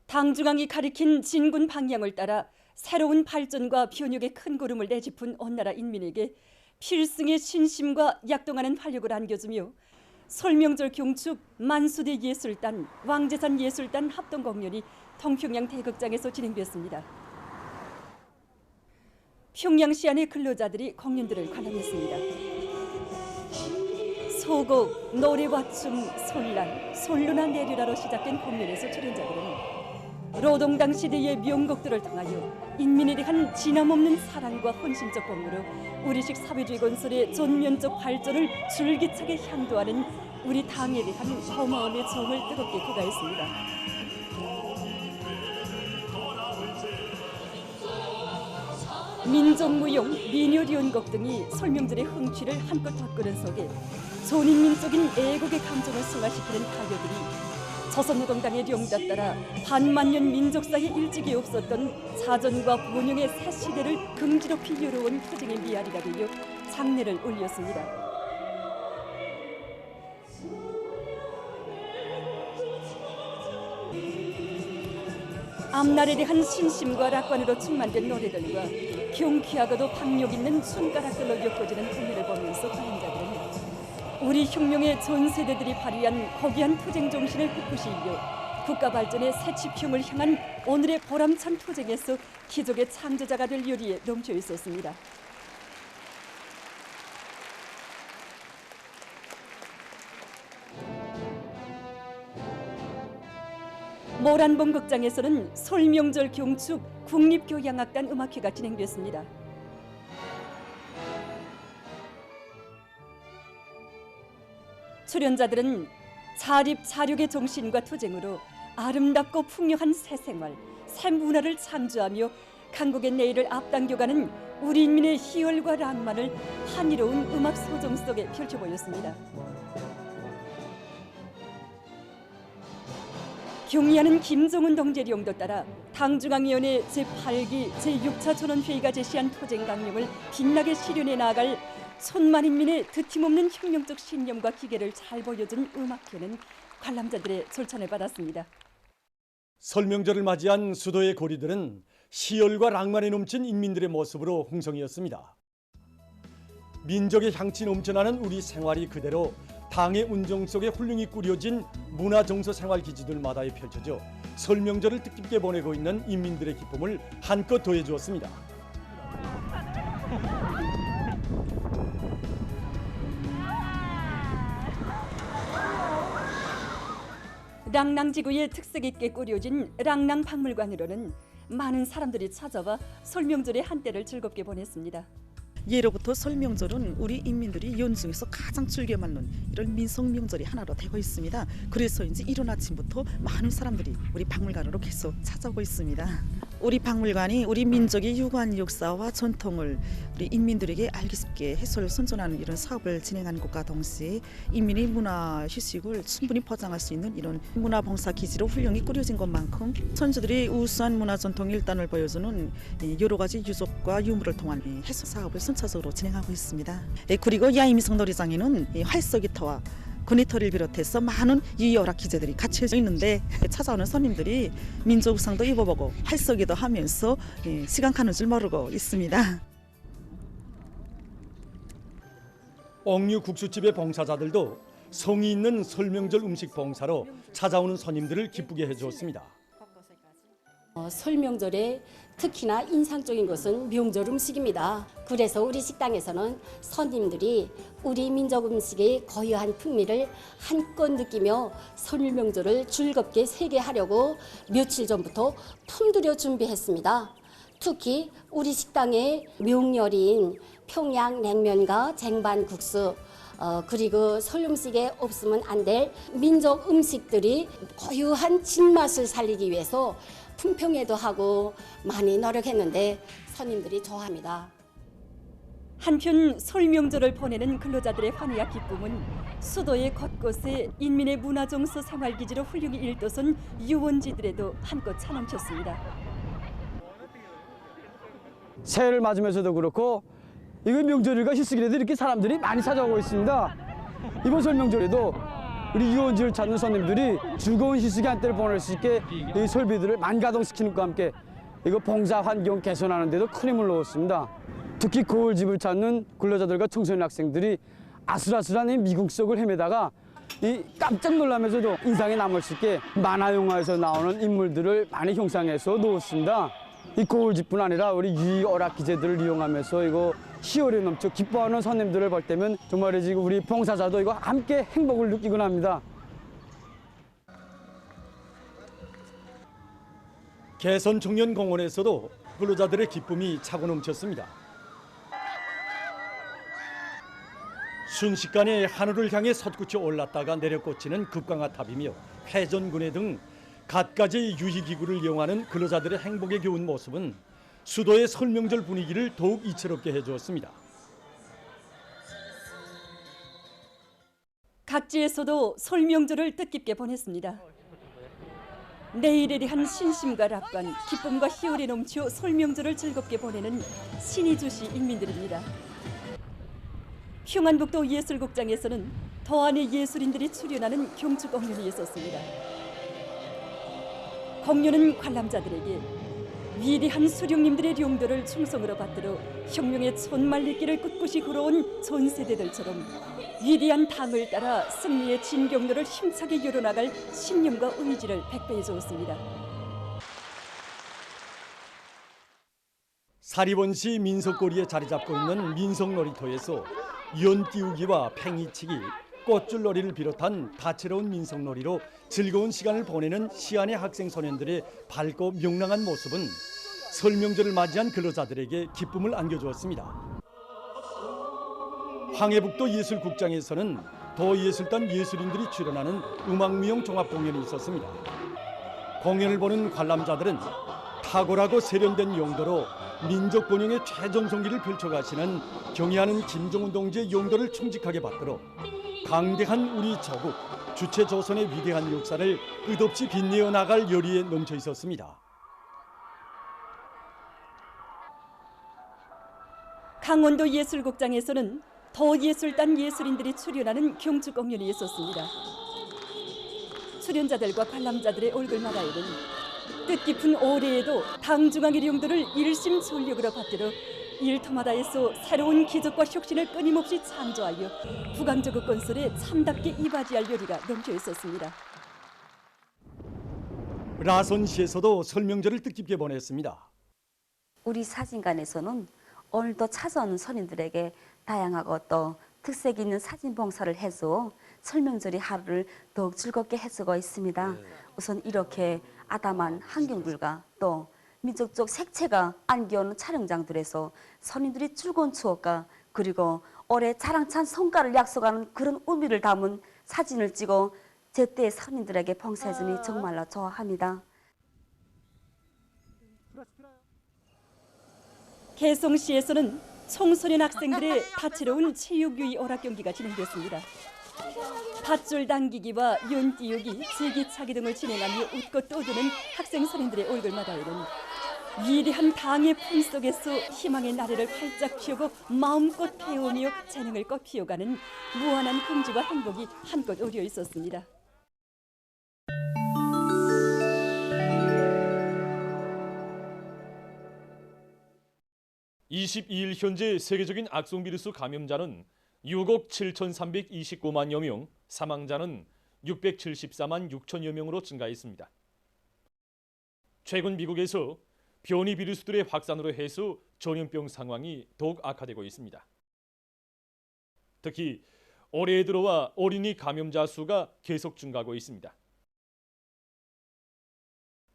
당중앙이 가리킨 진군 방향을 따라 새로운 발전과 변혁의 큰 걸음을 내짚은 온 나라 인민에게 필승의 신심과 약동하는 활력을 안겨주며 설명절 경축 만수대 예술단, 왕재산 예술단 합동 공연이 동평양 대극장에서 진행됐습니다. 평양시 안의 근로자들이 공연들을 관람했습니다. 소곡, 노래와 춤, 솔란, 솔루나 내려라로 시작된 공연에서 출연자들은 노동당 시대의 명곡들을 통하여 인민에 대한 진함없는 사랑과 헌신적 공로로 우리식 사회주의 건설의 전면적 발전을 줄기차게 향도하는 우리 당에 대한 고마움의 정을 뜨겁게 고가했습니다. 민족무용, 민요리연곡 등이 설명절의 흥취를 한껏 돋구는 속에 전인민적인 애국의 감정을 승화시키는 가요들이 조선노동당의 령자 따라 반만년 민족사에 일찍이 없었던 사전과 번영의 새 시대를 긍지롭히 열어온 투쟁의 미아리가 되어 장례를 올렸습니다. 앞날에 대한 신심과 낙관으로 충만된 노래들과 경쾌하고도 박력 있는 춤가락들로 엮어지는 공연을 보면서 관람자들은 우리 혁명의 전 세대들이 발휘한 고귀한 투쟁 정신을 꿋꿋이 이어 국가 발전의 새 지평을 향한 오늘의 보람찬 투쟁에서 기적의 창조자가 될 요리에 넘쳐 있었습니다. 모란봉 극장에서는 설명절 경축 국립교향악단 음악회가 진행됐습니다. 출연자들은 자립자력의 정신과 투쟁으로 아름답고 풍요한 새 생활, 새 문화를 창조하며 강국의 내일을 앞당겨가는 우리 인민의 희열과 낭만을 한이로운 음악 소정 속에 펼쳐보였습니다. 경의하는 김정은 동지의 용도 따라 당중앙위원회 제8기 제6차 전원회의가 제시한 투쟁 강령을 빛나게 실현해 나아갈 천만인민의 드팀없는 혁명적 신념과 기계를 잘 보여준 음악회는 관람자들의 절찬을 받았습니다. 설명절을 맞이한 수도의 거리들은 시열과 낭만에 넘친 인민들의 모습으로 흥성이었습니다. 민족의 향치 넘쳐나는 우리 생활이 그대로 당의 운정 속에 훌륭히 꾸려진 문화정서 생활기지들마다에 펼쳐져 설명절을 뜻깊게 보내고 있는 인민들의 기쁨을 한껏 더해주었습니다. 랑랑지구의 특색 있게 꾸려진 랑랑박물관으로는 많은 사람들이 찾아와 설명절의 한때를 즐겁게 보냈습니다. 예로부터 설명절은 우리 인민들이 연중에서 가장 즐겨 맞는 이런 민속명절이 하나로 되고 있습니다. 그래서 이제 이른 아침부터 많은 사람들이 우리 박물관으로 계속 찾아오고 있습니다. 우리 박물관이 우리 민족의 유구한 역사와 전통을 우리 인민들에게 알기 쉽게 해설 선전하는 이런 사업을 진행하는 것과 동시에 인민의 문화 휴식을 충분히 보장할 수 있는 이런 문화봉사 기지로 훌륭히 꾸려진 것만큼 선조들이 우수한 문화 전통 일단을 보여주는 여러 가지 유적과 유물을 통한 해설 사업을 순차적으로 진행하고 있습니다. 그리고 야임이성 놀이장에는 활쏘기터와 건의터를 비롯해서 많은 유열악 기재들이 갖춰져 있는데 찾아오는 손님들이 민족 의상도 입어보고 활쏘기도 하면서 시간 가는 줄 모르고 있습니다. 옥류 국수집의 봉사자들도 성의 있는 설명절 음식 봉사로 찾아오는 손님들을 기쁘게 해주었습니다. 설명절에 특히나 인상적인 것은 명절 음식입니다. 그래서 우리 식당에서는 손님들이 우리 민족 음식의 고유한 풍미를 한껏 느끼며 설명절을 즐겁게 새게하려고 며칠 전부터 품들여 준비했습니다. 특히 우리 식당의 명절인 평양냉면과 쟁반국수 그리고 설 음식에 없으면 안 될 민족 음식들이 고유한 진맛을 살리기 위해서 품평회도 하고 많이 노력했는데 손님들이 좋아합니다. 한편 설명절을 보내는 근로자들의 환희와 기쁨은 수도의 곳곳에 인민의 문화정서 생활기지로 훌륭히 일떠선 유원지들에도 한껏 차넘쳤습니다. 새해를 맞으면서도 그렇고 이건 명절일까 싶으기라도 이렇게 사람들이 많이 찾아오고 있습니다. 이번 설명절에도 우리 유원지를 찾는 손님들이 즐거운 휴식의 한때를 보낼 수 있게 이 설비들을 만가동시키는 것과 함께 이거 봉사 환경 개선하는 데도 큰 힘을 넣었습니다. 특히 거울집을 찾는 근로자들과 청소년 학생들이 아슬아슬한 이 미국 속을 헤매다가 이 깜짝 놀라면서도 인상에 남을 수 있게 만화 영화에서 나오는 인물들을 많이 형상해서 놓았습니다. 이 거울집뿐 아니라 우리 유희 오락 기재들을 이용하면서 이거 희열에 넘쳐 기뻐하는 손님들을 볼 때면 정말이지 우리 봉사자도 이거 함께 행복을 느끼곤 합니다. 개선 청년 공원에서도 근로자들의 기쁨이 차고 넘쳤습니다. 순식간에 하늘을 향해 솟구쳐 올랐다가 내려꽂히는 급강화탑이며 회전군해 등 갖가지 유희기구를 이용하는 근로자들의 행복에 겨운 모습은 수도의 설명절 분위기를 더욱 이채롭게 해주었습니다. 각지에서도 설명절을 뜻깊게 보냈습니다. 내일에 대한 신심과 낙관, 기쁨과 희열이 넘쳐 설명절을 즐겁게 보내는 신이 주시 인민들입니다. 흉안북도 예술극장에서는 더한의 예술인들이 출연하는 경축 공연이 있었습니다. 공연은 관람자들에게 위대한 수령님들의 용도를 충성으로 받들어 혁명의 촌말리길을 꿋꿋이 걸어온 전 세대들처럼 위대한 당을 따라 승리의 진경로를 힘차게 이뤄나갈 신념과 의지를 백배해 주었습니다. 사리원시 민속거리에 자리 잡고 있는 민속놀이터에서 연띄우기와 팽이치기, 꽃줄놀이를 비롯한 다채로운 민속놀이로 즐거운 시간을 보내는 시안의 학생 소년들의 밝고 명랑한 모습은 설명절을 맞이한 근로자들에게 기쁨을 안겨주었습니다. 황해북도 예술국장에서는 도예술단 예술인들이 출연하는 음악무용 종합공연이 있었습니다. 공연을 보는 관람자들은 탁월하고 세련된 용도로 민족 본영의 최전성기를 펼쳐가시는 경의하는 김정은 동지의 용도를 충직하게 받들어 강대한 우리 조국, 주체 조선의 위대한 역사를 끝없이 빛내어 나갈 열의에 넘쳐 있었습니다. 강원도 예술극장에서는 도예술단 예술인들이 출연하는 경축 공연이 있었습니다. 출연자들과 관람자들의 얼굴마다에는 뜻깊은 올해에도 당중앙의 용도를 일심전력으로 받들어 일터마다에서 새로운 기적과 혁신을 끊임없이 창조하여 부강저국 건설에 참답게 이바지할 열의가 넘쳐 있었습니다. 라선시에서도 설명절을 뜻깊게 보냈습니다. 우리 사진관에서는 오늘도 찾아오는 손님들에게 다양하고 또 특색 있는 사진 봉사를 해서 설명절의 하루를 더욱 즐겁게 해주고 있습니다. 우선 이렇게 아담한 환경들과 또 민족적 색채가 안겨오는 촬영장들에서 손님들이 즐거운 추억과 그리고 올해 자랑찬 성과를 약속하는 그런 의미를 담은 사진을 찍어 제때 손님들에게 봉사해주니 정말로 좋아합니다. 개성시에서는 청소년 학생들의 다채로운 체육유희 오락 경기가 진행됐습니다. 밧줄 당기기와 연띄우기, 제기차기 등을 진행하며 웃고 떠드는 학생 선생들의 얼굴마다에는 위대한 당의 품 속에서 희망의 나래를 활짝 피우고 마음껏 태우며 재능을 꽃 피워가는 무한한 긍지와 행복이 한껏 어려 있었습니다. (22일) 현재 세계적인 악성 비루스 감염자는 6억 7,329만여 명, 사망자는 674만 6천여 명으로 증가했습니다. 최근 미국에서 변이 비루스들의 확산으로 해서 전염병 상황이 더욱 악화되고 있습니다. 특히 올해 들어와 어린이 감염자 수가 계속 증가하고 있습니다.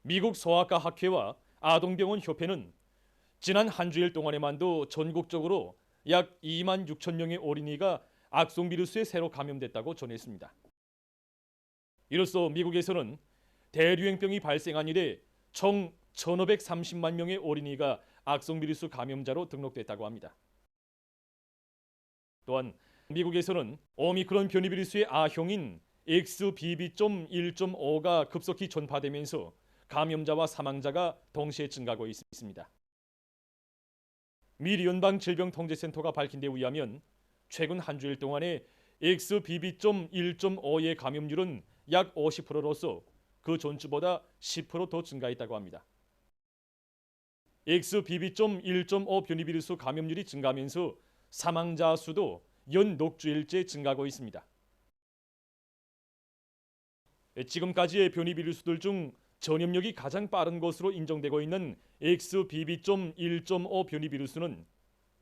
미국 소아과 학회와 아동병원 협회는 지난 한 주일 동안에만도 전국적으로 약 2만 6천 명의 어린이가 악성 비루스에 새로 감염됐다고 전했습니다. 이로써 미국에서는 대류행병이 발생한 이래 총 1,530만 명의 어린이가 악성 비루스 감염자로 등록됐다고 합니다. 또한 미국에서는 오미크론 변이 비루스의 A형인 XBB.1.5가 급속히 전파되면서 감염자와 사망자가 동시에 증가하고 있습니다. 미 연방질병통제센터가 밝힌 데 의하면 최근 한 주일 동안에 XBB.1.5의 감염률은 약 50%로서 그 전주보다 10% 더 증가했다고 합니다. XBB.1.5 변이 비루스 감염률이 증가하면서 사망자 수도 연 녹주일째 증가하고 있습니다. 지금까지의 변이 비루스들 중 전염력이 가장 빠른 것으로 인정되고 있는 XBB.1.5 변이 비루스는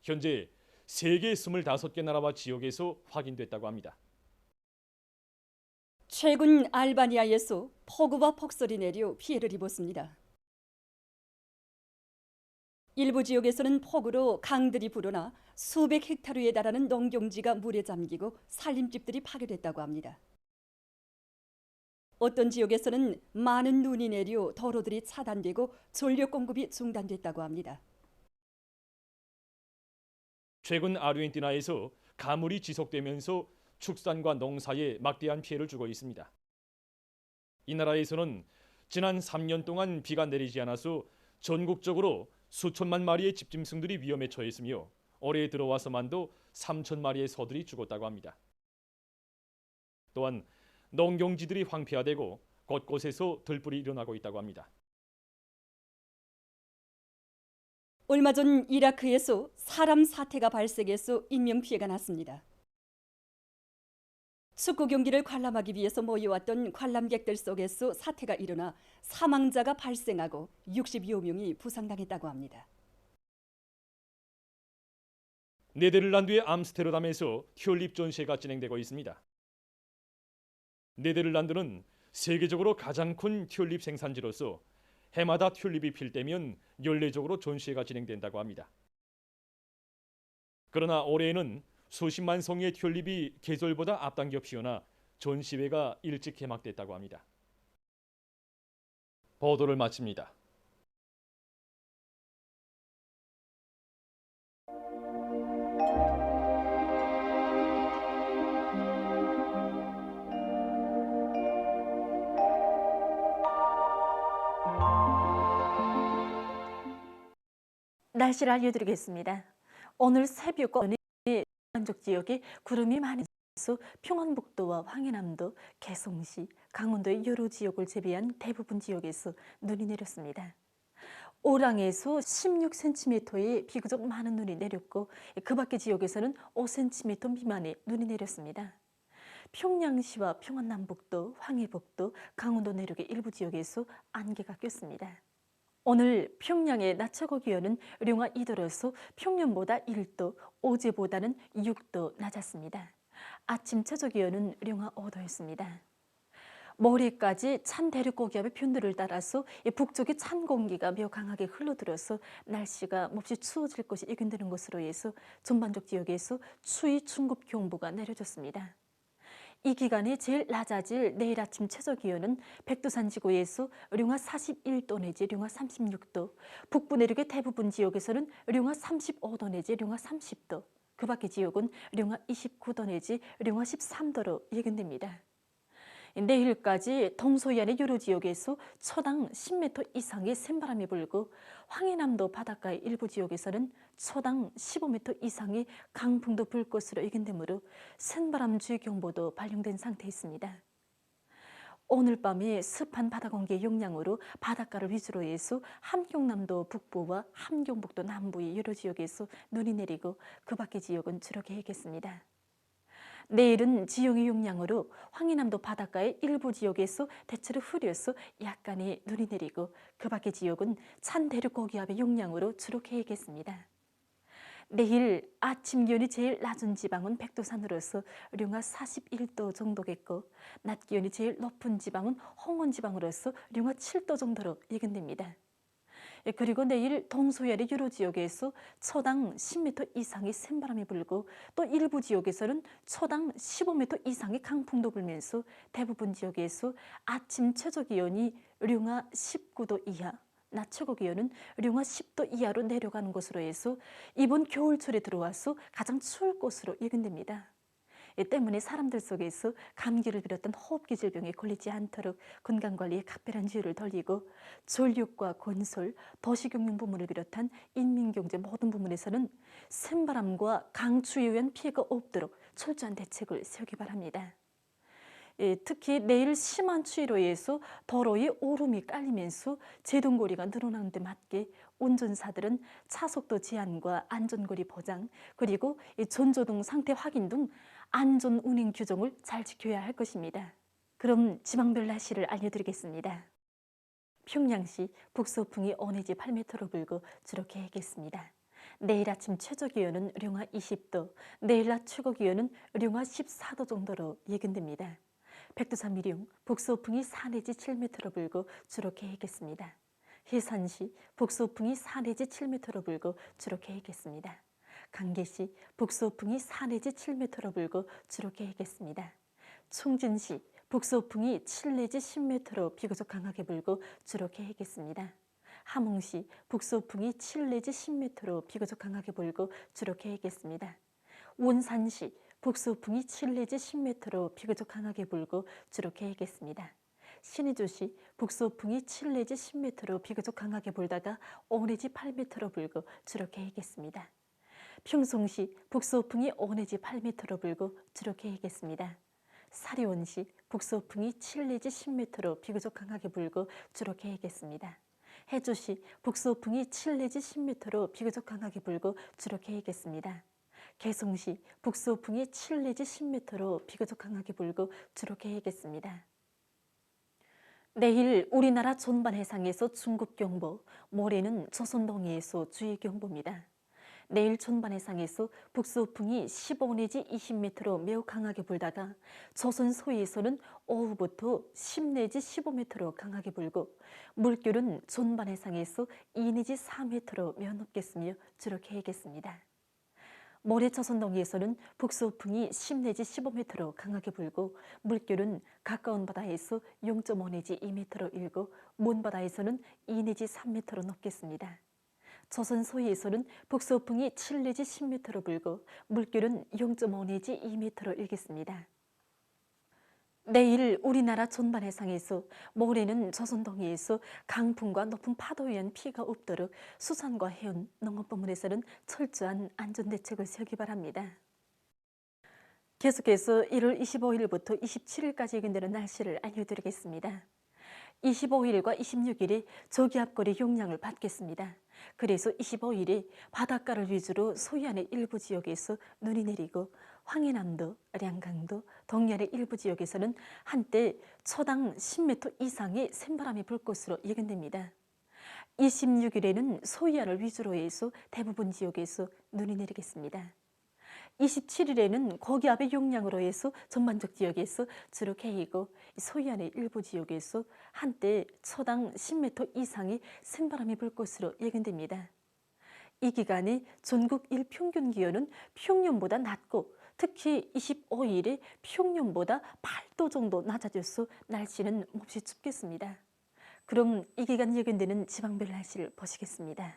현재 세계 25개 나라와 지역에서 확인됐다고 합니다. 최근 알바니아에서 폭우와 폭설이 내려 피해를 입었습니다. 일부 지역에서는 폭우로 강들이 불어나 수백 헥타르에 달하는 농경지가 물에 잠기고 살림집들이 파괴됐다고 합니다. 어떤 지역에서는 많은 눈이 내려 도로들이 차단되고 전력 공급이 중단됐다고 합니다. 최근 아르헨티나에서 가물이 지속되면서 축산과 농사에 막대한 피해를 주고 있습니다. 이 나라에서는 지난 3년 동안 비가 내리지 않아서 전국적으로 수천만 마리의 집짐승들이 위험에 처했으며 올해 들어와서만도 3천 마리의 소들이 죽었다고 합니다. 또한 농경지들이 황폐화되고 곳곳에서 들불이 일어나고 있다고 합니다. 얼마 전 이라크에서 사람 사태가 발생해서 인명피해가 났습니다. 축구 경기를 관람하기 위해서 모여왔던 관람객들 속에서 사태가 일어나 사망자가 발생하고 60여 명이 부상당했다고 합니다. 네덜란드의 암스테르담에서 튤립 전시회가 진행되고 있습니다. 네덜란드는 세계적으로 가장 큰 튤립 생산지로서 해마다 튤립이 필 때면 연례적으로 전시회가 진행된다고 합니다. 그러나 올해에는 수십만 송이의 튤립이 계절보다 앞당겨 피어나 전시회가 일찍 개막됐다고 합니다. 보도를 마칩니다. 날씨를 알려드리겠습니다. 오늘 새벽 전쪽 지역에 구름이 많이 있어 평안북도와 황해남도, 개성시, 강원도의 여러 지역을 제외한 대부분 지역에서 눈이 내렸습니다. 오랑에서 16cm의 비교적 많은 눈이 내렸고 그 밖의 지역에서는 5cm 미만의 눈이 내렸습니다. 평양시와 평안남북도, 황해북도, 강원도 내륙의 일부 지역에서 안개가 꼈습니다. 오늘 평양의 낮 최고 기온은 령화 2도로서 평년보다 1도, 어제보다는 6도 낮았습니다. 아침 최저 기온은 령화 5도였습니다. 모레까지 찬 대륙고기압의 변두를 따라서 북쪽에 찬 공기가 매우 강하게 흘러들어서 날씨가 몹시 추워질 것이 예견되는 것으로 해서 전반적 지역에서 추위 중급 경보가 내려졌습니다. 이 기간에 제일 낮아질 내일 아침 최저 기온은 백두산 지구에서 령화 41도 내지 령화 36도, 북부 내륙의 대부분 지역에서는 령화 35도 내지 령화 30도, 그 밖의 지역은 령화 29도 내지 령화 13도로 예견됩니다. 내일까지 동서해안의 여러 지역에서 초당 10m 이상의 센바람이 불고 황해남도 바닷가의 일부 지역에서는 초당 15m 이상의 강풍도 불 것으로 예견되므로 센바람 주의 경보도 발령된 상태에 있습니다. 오늘 밤에 습한 바다 공기의 영향으로 바닷가를 위주로 해서 함경남도 북부와 함경북도 남부의 여러 지역에서 눈이 내리고 그 밖의 지역은 주로 개겠습니다. 내일은 지형의 영향으로 황해남도 바닷가의 일부 지역에서 대체로 흐려서 약간의 눈이 내리고 그 밖의 지역은 찬 대륙고기압의 영향으로 주로 개겠습니다. 내일 아침 기온이 제일 낮은 지방은 백두산으로서 령화 41도 정도겠고 낮 기온이 제일 높은 지방은 홍원지방으로서 령화 7도 정도로 예견됩니다. 그리고 내일 동서해안의 여러 지역에서 초당 10m 이상의 센바람이 불고 또 일부 지역에서는 초당 15m 이상의 강풍도 불면서 대부분 지역에서 아침 최저 기온이 령화 19도 이하, 낮 최고 기온은 령화 10도 이하로 내려가는 것으로 해서 이번 겨울철에 들어와서 가장 추울 것으로 예견됩니다. 이 때문에 사람들 속에서 감기를 비롯한 호흡기 질병에 걸리지 않도록 건강관리에 각별한 주의를 돌리고 졸육과 건설, 도시경영 부문을 비롯한 인민경제 모든 부문에서는 찬바람과 강추위에 의한 피해가 없도록 철저한 대책을 세우기 바랍니다. 특히 내일 심한 추위로 인해서 도로에 오름이 깔리면서 제동거리가 늘어나는 데 맞게 운전사들은 차속도 제한과 안전거리 보장, 그리고 전조등 상태 확인 등 안전 운행 규정을 잘 지켜야 할 것입니다. 그럼 지방별 날씨를 알려드리겠습니다. 평양시 북서풍이 오내지 8m로 불고 주로 계획했습니다. 내일 아침 최저 기온은 령화 20도, 내일 낮 최고 기온은 령화 14도 정도로 예견됩니다. 백두산 미령 북서풍이 4 내지 7m로 불고 주로 계획했습니다. 해산시 북서풍이 4 내지 7m로 불고 주로 계획했습니다. 강계시 북서풍이 4 내지 7m로 불고 주로 계획했습니다. 충진시 북서풍이 7 내지 10m로 비교적 강하게 불고 주로 계획했습니다. 함흥시 북서풍이 7 내지 10m로 비교적 강하게 불고 주로 계획했습니다. 원산시 북서풍이 7 내지 10m로 비교적 강하게 불고 주로 계획했습니다. 신의주시 북서풍이 7 내지 10m로 비교적 강하게 불다가 5 내지 8m로 불고 주로 계획했습니다. 평송시 북서풍이 5 내지 8m로 불고 주로 계획했습니다. 사리원시 북서풍이 7 내지 10m로 비교적 강하게 불고 주로 계획했습니다. 해주시 북서풍이 7 내지 10m로 비교적 강하게 불고 주로 계획했습니다. 개성시 북서풍이 7 내지 10m로 비교적 강하게 불고 주로 계획했습니다. 내일 우리나라 전반 해상에서 중국경보, 모레는 조선동해에서 주의경보입니다. 내일 전반 해상에서 북서풍이 15 내지 20m로 매우 강하게 불다가 조선 서해에서는 오후부터 10 내지 15m로 강하게 불고 물결은 전반 해상에서 2 내지 4m로 매우 높겠으며 주로 계획했습니다. 모레 조선동해에서는 북서풍이 10 내지 15m로 강하게 불고 물결은 가까운 바다에서 0.5 내지 2m로 일고 먼 바다에서는 2 내지 3m로 높겠습니다. 조선 서해에서는 북서풍이 7 내지 10m로 불고 물결은 0.5 내지 2m로 일겠습니다. 내일 우리나라 전반 해상에서 모레는 조선동해에서 강풍과 높은 파도에 의한 피해가 없도록 수산과 해운, 농업부문에서는 철저한 안전대책을 세우기 바랍니다. 계속해서 1월 25일부터 27일까지 예견되는 날씨를 알려드리겠습니다. 25일과 26일에 저기압거리 용량을 받겠습니다. 그래서 25일에 바닷가를 위주로 서해안의 일부 지역에서 눈이 내리고 황해남도, 량강도, 동해안의 일부 지역에서는 한때 초당 10m 이상의 샘바람이 불 것으로 예견됩니다. 26일에는 서해안을 위주로 해서 대부분 지역에서 눈이 내리겠습니다. 27일에는 고기압의 용량으로 해서 전반적 지역에서 주로 개이고 서해안의 일부 지역에서 한때 초당 10m 이상의 샘바람이 불 것으로 예견됩니다. 이 기간에 전국 일평균 기온은 평년보다 낮고 특히 25일에 평년보다 8도 정도 낮아져서 날씨는 몹시 춥겠습니다. 그럼 이 기간 예견되는 지방별 날씨를 보시겠습니다.